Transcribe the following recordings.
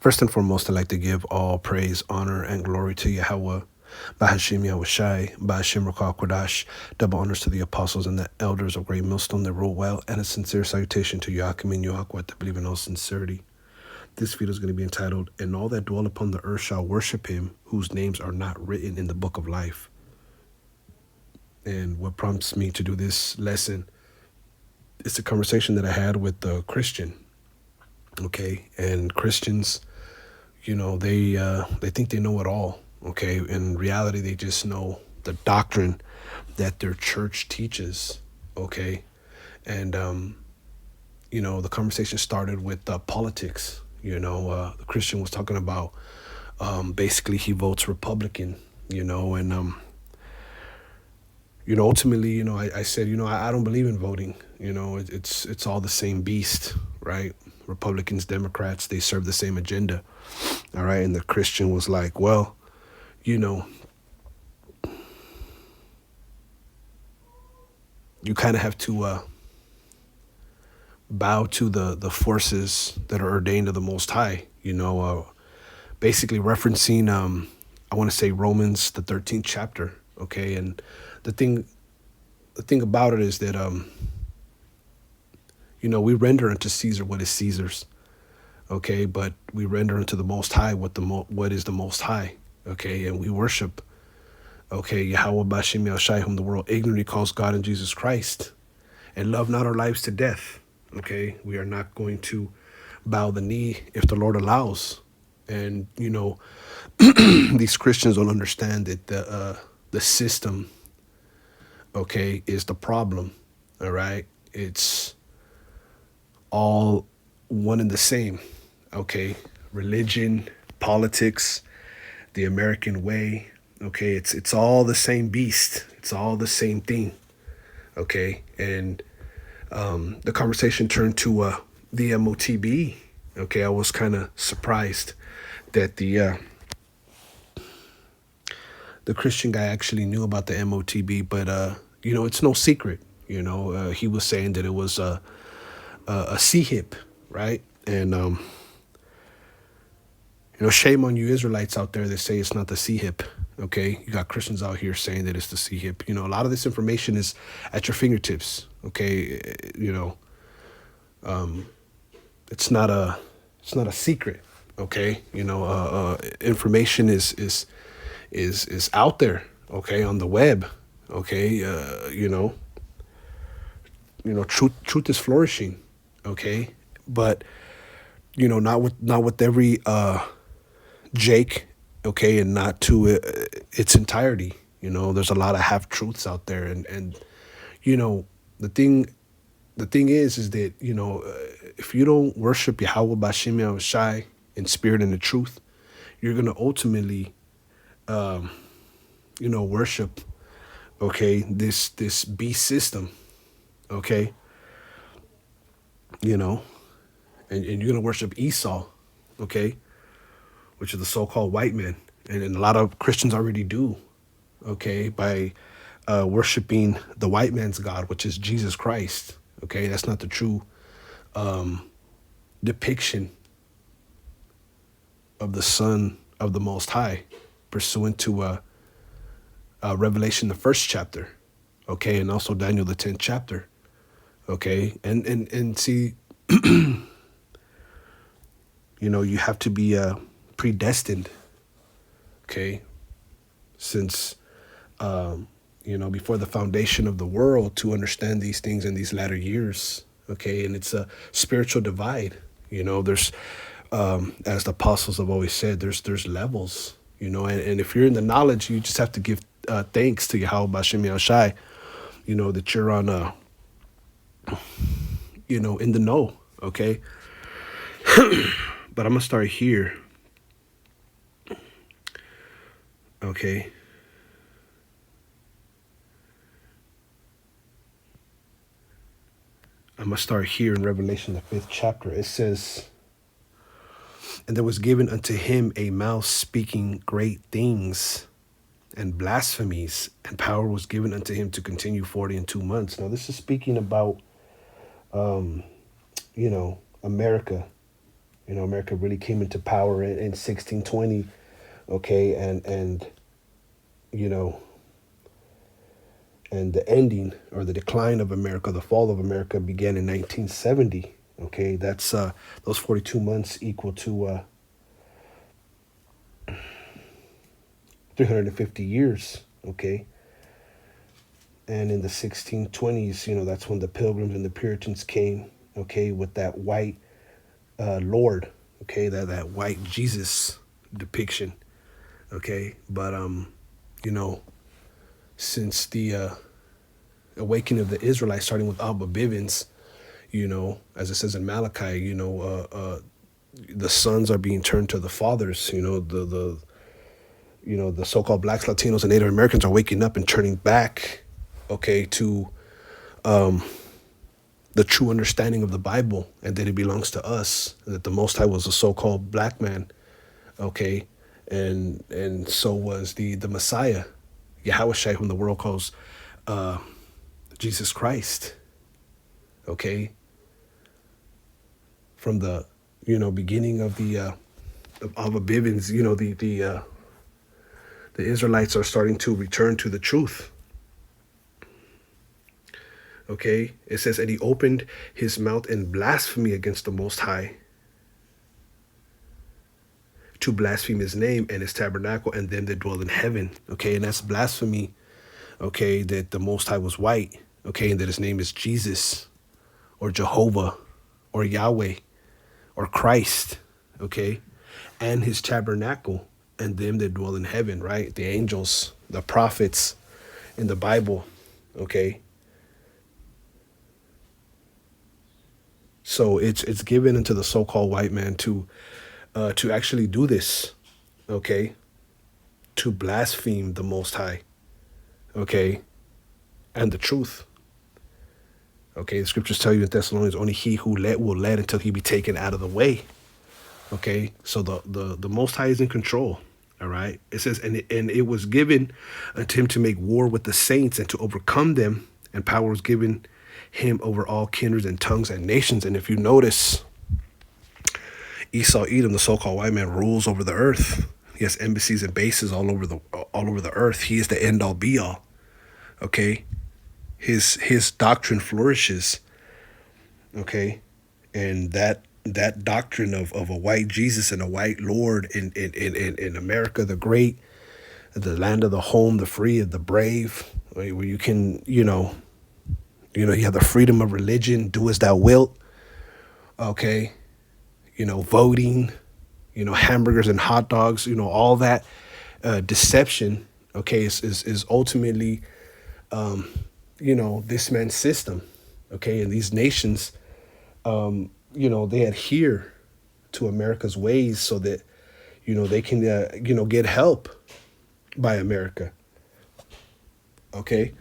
First and foremost, I'd like to give all praise, honor, and glory to Yahweh, Bahashim Yahushai, Bahashim Rakah Kodash, double honors to the apostles and the elders of Great Millstone that rule well, and a sincere salutation to Yakim and Yahuwah that believe in all sincerity. This video is going to be entitled, And All That Dwell Upon the Earth Shall Worship Him, Whose Names Are Not Written in the Book of Life. And what prompts me to do this lesson is a conversation that I had with a Christian, okay? And Christians, they think they know it all, okay? In reality, they just know the doctrine that their church teaches, okay? And the conversation started with politics. The Christian was talking about basically he votes Republican, and ultimately, I said, I don't believe in voting. It's all the same beast, right? Republicans, Democrats, they serve the same agenda. All right. And the Christian was like, well, you kind of have to bow to the forces that are ordained of the Most High, basically referencing, I want to say Romans, the 13th chapter. Okay. And the thing about it is that, we render unto Caesar what is Caesar's. Okay, but we render unto the Most High what is the Most High. Okay, and we worship, okay, Yahweh Bashim Yahushai, whom the world ignorantly calls God and Jesus Christ, and love not our lives to death. Okay, we are not going to bow the knee if the Lord allows. And these Christians don't understand that the system, okay, is the problem. All right, it's all one and the same. Okay, religion, politics, the American way. Okay, it's all the same beast. It's all the same thing. Okay, and the conversation turned to the MOTB. Okay, I was kind of surprised that the Christian guy actually knew about the MOTB, but it's no secret. He was saying that it was a CHIP, right? And shame on you Israelites out there that say it's not the CHIP. Okay, you got Christians out here saying that it's the CHIP. A lot of this information is at your fingertips. Okay, it's not a secret. Okay, information is out there. Okay, on the web. Okay, truth is flourishing. Okay, but not with every Jake, okay, and not to its entirety. There's a lot of half truths out there, and the thing is that if you don't worship Yahweh Bashim Yahushai in spirit and the truth, you're gonna ultimately worship, okay, this beast system, okay, and you're gonna worship Esau, okay, which is the so-called white man, and a lot of Christians already do, okay, by worshiping the white man's God, which is Jesus Christ. Okay, that's not the true depiction of the Son of the Most High, pursuant to Revelation, the 1st chapter, okay, and also Daniel, the 10th chapter, okay, and see, you have to be predestined, okay, since before the foundation of the world to understand these things in these latter years. Okay, and it's a spiritual divide. There's as the apostles have always said, there's levels. And if you're in the knowledge, you just have to give thanks to Yahweh Bashim Yahushai, that you're on in the know. Okay, but I'm gonna start here. Okay. I'm going to start here in Revelation, the 5th chapter. It says, And there was given unto him a mouth speaking great things and blasphemies, and power was given unto him to continue 42 months. Now, this is speaking about, America, You know, America really came into power in 1620. Okay, and you know, and the ending or the decline of America, the fall of America, began in 1970. Okay, that's those 42 months equal to 350 years. Okay, and in the 1620s, you know, that's when the Pilgrims and the Puritans came. Okay, with that white Lord. Okay, that white Jesus depiction. Okay, but you know, since the awakening of the Israelites, starting with Abba Bivens, you know, as it says in Malachi, you know, the sons are being turned to the fathers. You know, the you know, the so-called blacks, Latinos, and Native Americans are waking up and turning back, okay, to the true understanding of the Bible, and that it belongs to us, and that the Most High was a so-called black man, okay, and so was the Messiah, Yahweh Shai, whom the world calls Jesus Christ, okay, from the, you know, beginning of the of Abba Bivens, you know, the Israelites are starting to return to the truth. Okay, it says, and he opened his mouth in blasphemy against the Most High, to blaspheme his name and his tabernacle and them that dwell in heaven. Okay, and that's blasphemy. Okay, that the Most High was white. Okay, and that his name is Jesus or Jehovah or Yahweh or Christ. Okay, and his tabernacle and them that dwell in heaven, right? The angels, the prophets in the Bible. Okay, so it's given into the so-called white man to actually do this, okay, to blaspheme the Most High, okay, and the truth. Okay, the scriptures tell you in Thessalonians, only he who let will let until he be taken out of the way. Okay, so the Most High is in control. All right, it says, and it was given unto him to make war with the saints and to overcome them, and power was given him over all kindreds and tongues and nations. And if you notice, Esau Edom, the so-called white man, rules over the earth. He has embassies and bases all over the earth. He is the end all be all. Okay, his doctrine flourishes. Okay, and that doctrine of a white Jesus and a white Lord in America the Great, the land of the home, the free, and the brave, where you can, you have the freedom of religion, do as thou wilt. Okay, voting, hamburgers and hot dogs, all that deception. Okay, is ultimately, this man's system. Okay, and these nations, they adhere to America's ways so that, they can, get help by America. Okay.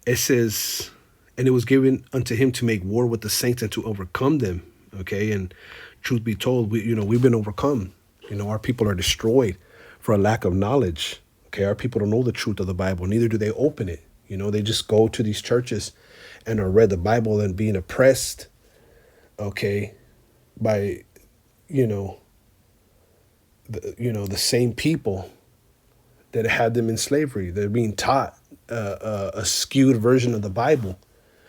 It says, and it was given unto him to make war with the saints and to overcome them. Okay. And truth be told, we've been overcome. Our people are destroyed for a lack of knowledge. Okay. Our people don't know the truth of the Bible. Neither do they open it. They just go to these churches and are read the Bible and being oppressed. Okay. By, the same people that had them in slavery. They're being taught a skewed version of the Bible,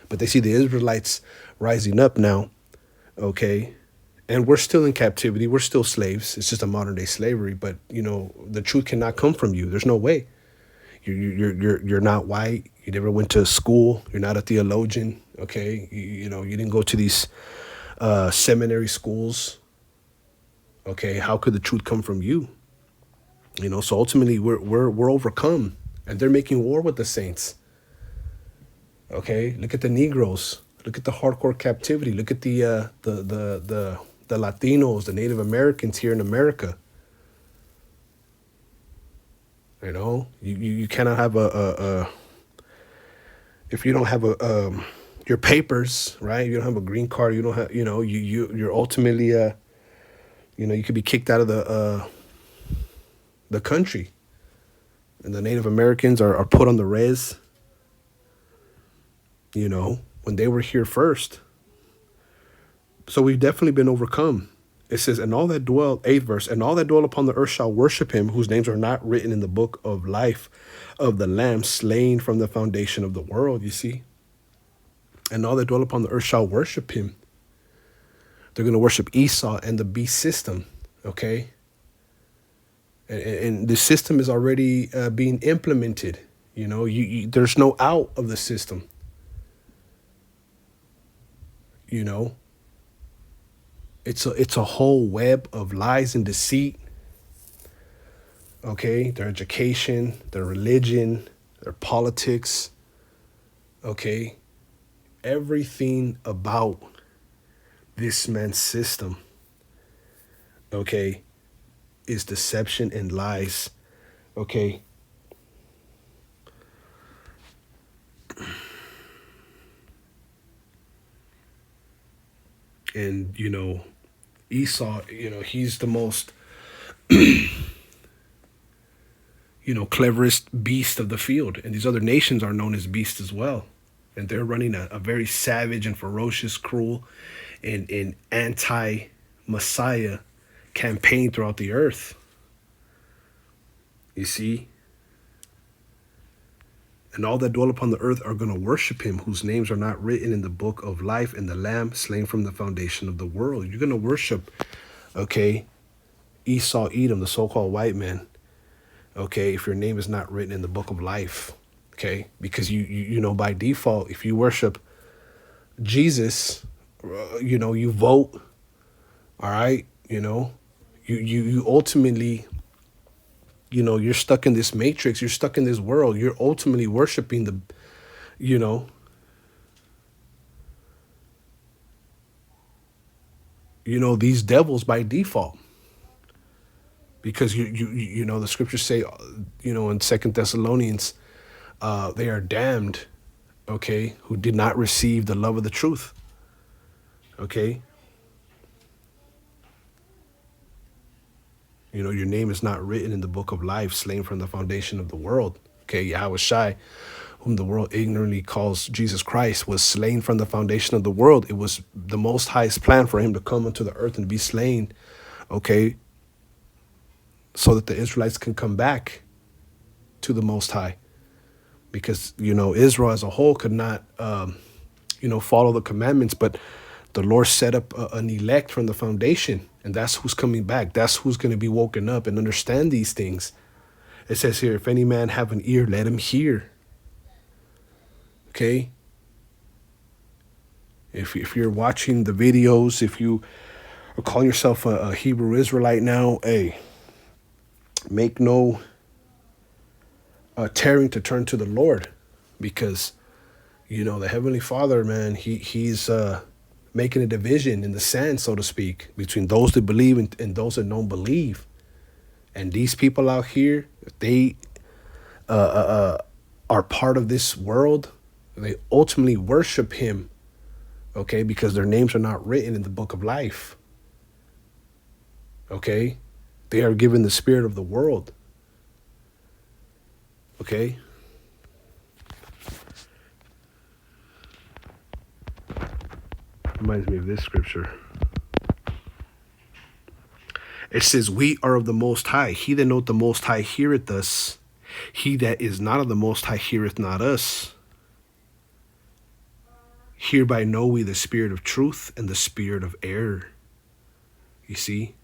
but they see the Israelites rising up now. Okay. And we're still in captivity. We're still slaves. It's just a modern day slavery, but the truth cannot come from you. There's no way. You're not white. You never went to school. You're not a theologian. Okay. You didn't go to these seminary schools. Okay. How could the truth come from you? So ultimately we're overcome, and they're making war with the saints. Okay, look at the Negroes. Look at the hardcore captivity. Look at the Latinos, the Native Americans here in America. You cannot have if you don't have your papers, right? You don't have a green card. You don't have you're ultimately you could be kicked out of the country, and the Native Americans are put on the res. when they were here first. So we've definitely been overcome. It says, and all that dwell, 8th verse, and all that dwell upon the earth shall worship him, whose names are not written in the book of life of the Lamb slain from the foundation of the world, you see. And all that dwell upon the earth shall worship him. They're going to worship Esau and the beast system, okay? And the system is already being implemented. You know, there's no out of the system. You know, it's a whole web of lies and deceit. Okay, their education, their religion, their politics. Okay, everything about this man's system, okay, is deception and lies. Okay. And, you know, Esau, you know, he's the most, you know, cleverest beast of the field. And these other nations are known as beasts as well. And they're running a very savage and ferocious, cruel, and anti-Messiah campaign throughout the earth. You see? And all that dwell upon the earth are going to worship him, whose names are not written in the book of life and the Lamb slain from the foundation of the world. You're going to worship, okay, Esau, Edom, the so-called white man, okay, if your name is not written in the book of life, okay, because you know, by default, if you worship Jesus, you know, you vote, all right, you know, you ultimately, you know, you're stuck in this matrix. You're stuck in this world. You're ultimately worshiping the, you know, these devils by default. Because you know, the scriptures say, you know, in 2 Thessalonians, they are damned, okay, who did not receive the love of the truth. Okay. You know, your name is not written in the book of life, slain from the foundation of the world. Okay, Yahweh Shai, whom the world ignorantly calls Jesus Christ, was slain from the foundation of the world. It was the Most High's plan for him to come into the earth and be slain, okay, so that the Israelites can come back to the Most High. Because, you know, Israel as a whole could not, you know, follow the commandments, but the Lord set up an elect from the foundation, and that's who's coming back. That's who's going to be woken up and understand these things. It says here, if any man have an ear, let him hear. Okay? If you're watching the videos, if you are calling yourself a Hebrew Israelite now, hey, make no tearing to turn to the Lord, because, you know, the Heavenly Father, man, he's making a division in the sand, so to speak, between those that believe and those that don't believe. And these people out here, if they are part of this world, they ultimately worship him, okay, because their names are not written in the book of life. Okay? They are given the spirit of the world. Okay? Reminds me of this scripture. It says, we are of the Most High. He that knoweth the Most High heareth us. He that is not of the Most High heareth not us. Hereby know we the spirit of truth and the spirit of error. You see?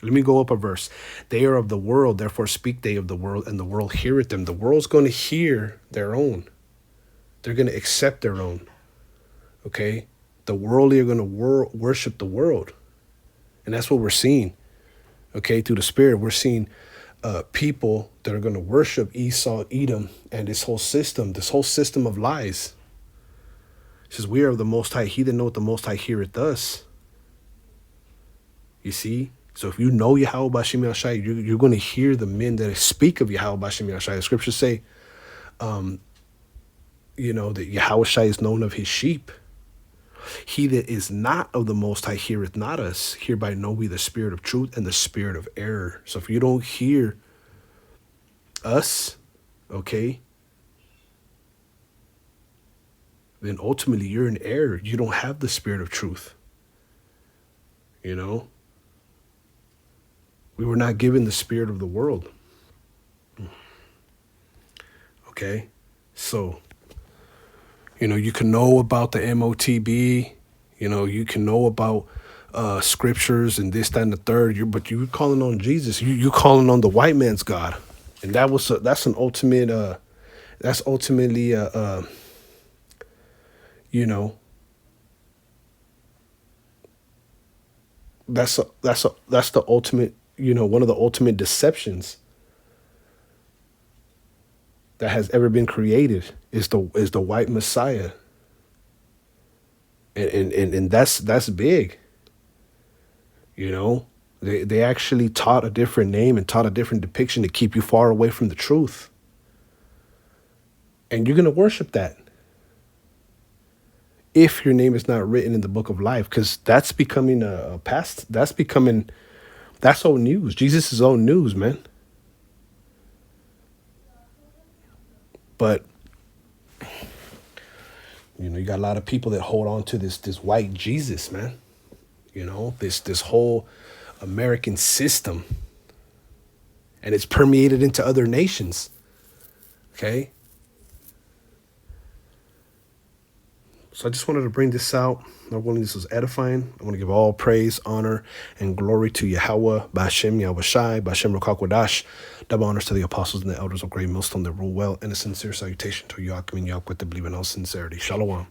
Let me go up a verse. They are of the world, therefore speak they of the world, and the world heareth them. The world's going to hear their own. They're going to accept their own. Okay? The worldly are going to worship the world. And that's what we're seeing. Okay? Through the Spirit, we're seeing people that are going to worship Esau, Edom, and this whole system of lies. It says, we are of the Most High. He that knoweth the Most High heareth us. You see? So if you know Yahweh Bashim Yahshai, you're going to hear the men that speak of Yahweh Bashim Yahshai. The scriptures say, you know, that Yahweh Shai is known of his sheep. He that is not of the Most High heareth not us. Hereby know we the spirit of truth and the spirit of error. So if you don't hear us, okay, then ultimately you're in error. You don't have the spirit of truth. You know, we were not given the spirit of the world. Okay, so, you can know about the MOTB, you can know about scriptures and this, that, and the third, but you're calling on Jesus. You're calling on the white man's God. And that's an ultimate, that's ultimately, you know, that's the ultimate, one of the ultimate deceptions that has ever been created is the white Messiah. And that's big. They actually taught a different name and taught a different depiction to keep you far away from the truth. And you're going to worship that if your name is not written in the book of life, because that's becoming a past. That's old news. Jesus is old news, man. But you got a lot of people that hold on to this white Jesus, man. This whole American system, and it's permeated into other nations. Okay. So I just wanted to bring this out. Lord willing, this was edifying. I want to give all praise, honor, and glory to Yahweh, Bashem, Yahweh Shai, Bashem Rakakwadash. Double honors to the apostles and the elders of Great Millstone that rule well, and a sincere salutation to Yakim and Yahweh to believe in all sincerity. Shalom.